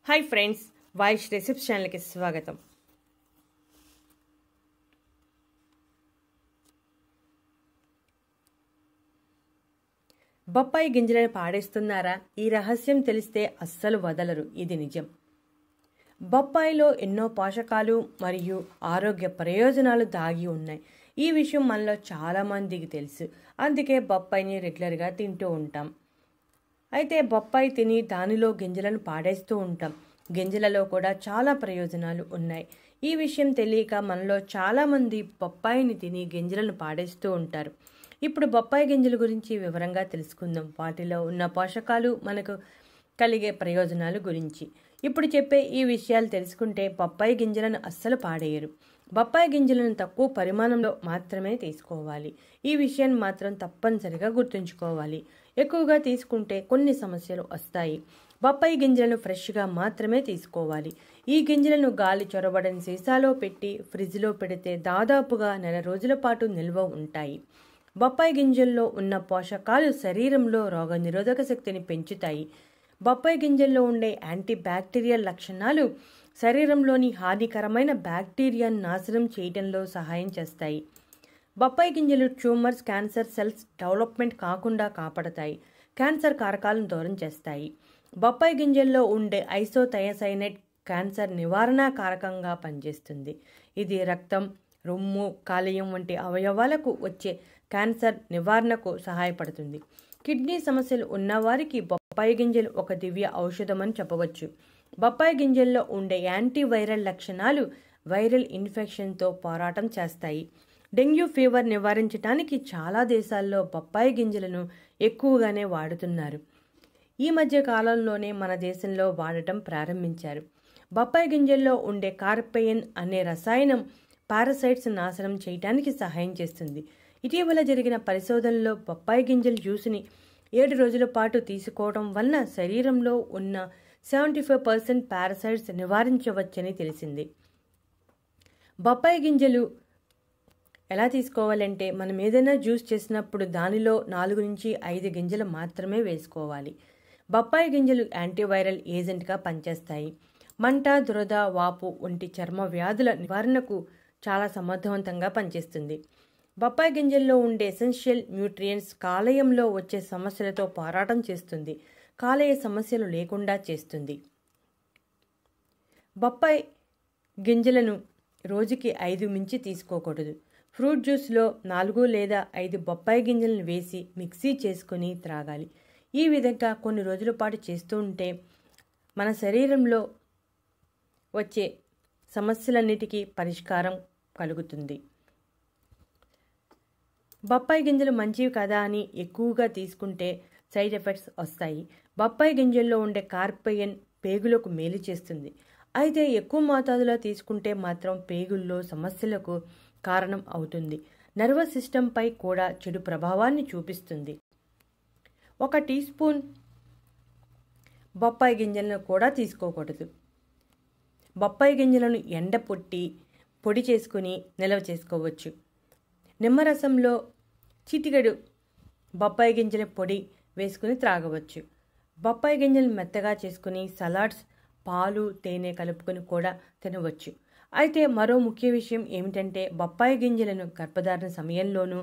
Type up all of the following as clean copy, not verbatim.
Hi friends वाइश रेसिप्स channel की स्वागतम। బొప్పాయి గింజలను పాడేస్తున్నారా? ఈ రహస్యం తెలిస్తే అస్సలు వదలరు, ఇది నిజం. బొప్పాయిలో ఎన్నో పోషకాలు మరియు ఆరోగ్య ప్రయోజనాలు దాగి ఉన్నాయి. ఈ విషయం మనలో చాలా మందికి తెలుసు, అందుకే బొప్పాయిని రెగ్యులర్గా తింటూ ఉంటాం. అయితే బొప్పాయి తిని దానిలో గింజలను పాడేస్తూ ఉంటాం. గింజలలో కూడా చాలా ప్రయోజనాలు ఉన్నాయి. ఈ విషయం తెలియక మనలో చాలామంది బొప్పాయిని తిని గింజలను పాడేస్తూ ఉంటారు. ఇప్పుడు బొప్పాయి గింజల గురించి వివరంగా తెలుసుకుందాం. వాటిలో ఉన్న పోషకాలు, మనకు కలిగే ప్రయోజనాల గురించి ఇప్పుడు చెప్పే ఈ విషయాలు తెలుసుకుంటే బొప్పాయి గింజలను అస్సలు పాడేయరు. బొప్పాయి గింజలను తక్కువ పరిమాణంలో మాత్రమే తీసుకోవాలి. ఈ విషయాన్ని మాత్రం తప్పనిసరిగా గుర్తుంచుకోవాలి. ఎక్కువగా తీసుకుంటే కొన్ని సమస్యలు వస్తాయి. బొప్పాయి గింజలను ఫ్రెష్గా మాత్రమే తీసుకోవాలి. ఈ గింజలను గాలి చొరబడని సీసాలో పెట్టి ఫ్రిడ్జ్లో పెడితే దాదాపుగా నెల రోజుల పాటు నిల్వ ఉంటాయి. బొప్పాయి గింజల్లో ఉన్న పోషకాలు శరీరంలో రోగనిరోధక శక్తిని పెంచుతాయి. బొప్పాయి గింజల్లో ఉండే యాంటీ బ్యాక్టీరియల్ లక్షణాలు శరీరంలోని హానికరమైన బ్యాక్టీరియాను నాశనం చేయడంలో సహాయం చేస్తాయి. బొప్పాయి గింజలు ట్యూమర్స్, క్యాన్సర్ సెల్స్ డెవలప్మెంట్ కాకుండా కాపాడతాయి. క్యాన్సర్ కారకాలను దూరం చేస్తాయి. బొప్పాయి గింజల్లో ఉండే ఐసోథయసైనేట్ క్యాన్సర్ నివారణ కారకంగా పనిచేస్తుంది. ఇది రక్తం, రొమ్ము, కాలేయం వంటి అవయవాలకు వచ్చే క్యాన్సర్ నివారణకు సహాయపడుతుంది. కిడ్నీ సమస్యలు ఉన్నవారికి బొప్పాయి గింజలు ఒక దివ్య ఔషధమని చెప్పవచ్చు. బొప్పాయి గింజల్లో ఉండే యాంటీవైరల్ లక్షణాలు వైరల్ ఇన్ఫెక్షన్తో పోరాటం చేస్తాయి. డెంగ్యూ ఫీవర్ నివారించడానికి చాలా దేశాల్లో బొప్పాయి గింజలను ఎక్కువగానే వాడుతున్నారు. ఈ మధ్య కాలంలోనే మన దేశంలో వాడటం ప్రారంభించారు. బొప్పాయి గింజల్లో ఉండే కార్పెయిన్ అనే రసాయనం పారాసైట్స్ నాశనం చేయడానికి సహాయం చేస్తుంది. ఇటీవల జరిగిన పరిశోధనలో బొప్పాయి గింజల జ్యూస్ని 7 రోజుల పాటు తీసుకోవడం వలన శరీరంలో ఉన్న 75% పారాసైట్స్ నివారించవచ్చని తెలిసింది. బొప్పాయి గింజలు ఎలా తీసుకోవాలంటే, మనం ఏదైనా జ్యూస్ చేసినప్పుడు దానిలో 4 నుంచి 5 గింజలు మాత్రమే వేసుకోవాలి. బొప్పాయి గింజలు యాంటీవైరల్ ఏజెంట్గా పనిచేస్తాయి. మంట, దురద, వాపు వంటి చర్మ వ్యాధుల నివారణకు చాలా సమర్థవంతంగా పనిచేస్తుంది. బొప్పాయి గింజల్లో ఉండే ఎసెన్షియల్ న్యూట్రియంట్స్ కాలేయంలో వచ్చే సమస్యలతో పోరాటం చేస్తుంది. కాలేయ సమస్యలు లేకుండా చేస్తుంది. బొప్పాయి గింజలను రోజుకి 5 మించి తీసుకోకూడదు. ఫ్రూట్ జ్యూస్లో 4 లేదా 5 బొప్పాయి గింజలను వేసి మిక్సీ చేసుకుని త్రాగాలి. ఈ విధంగా కొన్ని రోజుల పాటు చేస్తూ ఉంటే మన శరీరంలో వచ్చే సమస్యలన్నిటికీ పరిష్కారం కలుగుతుంది. బొప్పాయి గింజలు మంచివి కదా అని ఎక్కువగా తీసుకుంటే సైడ్ ఎఫెక్ట్స్ వస్తాయి. బొప్పాయి గింజల్లో ఉండే కార్పెయిన్ పేగులకు మేలు చేస్తుంది. అయితే ఎక్కువ మోతాదులో తీసుకుంటే మాత్రం పేగుల్లో సమస్యలకు కారణం అవుతుంది. నర్వస్ సిస్టంపై కూడా చెడు ప్రభావాన్ని చూపిస్తుంది. 1 టీ స్పూన్ బొప్పాయి గింజలను కూడా తీసుకోకూడదు. బొప్పాయి గింజలను ఎండపొట్టి పొడి చేసుకుని నిల్వ చేసుకోవచ్చు. నిమ్మరసంలో చిటికెడు బొప్పాయి గింజల పొడి వేసుకుని త్రాగవచ్చు. బొప్పాయి గింజలు మెత్తగా చేసుకుని సలాడ్స్, పాలు, తేనె కలుపుకొని కూడా తినవచ్చు. అయితే మరో ముఖ్య విషయం ఏమిటంటే, బొప్పాయి గింజలను గర్భధారణ సమయంలోనూ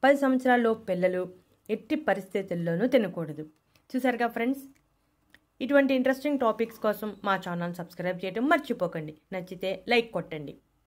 10 సంవత్సరాల్లో పిల్లలు ఎట్టి పరిస్థితుల్లోనూ తినకూడదు. చూసారుగా ఫ్రెండ్స్, ఇటువంటి ఇంట్రెస్టింగ్ టాపిక్స్ కోసం మా ఛానల్ సబ్స్క్రైబ్ చేయడం మర్చిపోకండి. నచ్చితే లైక్ కొట్టండి.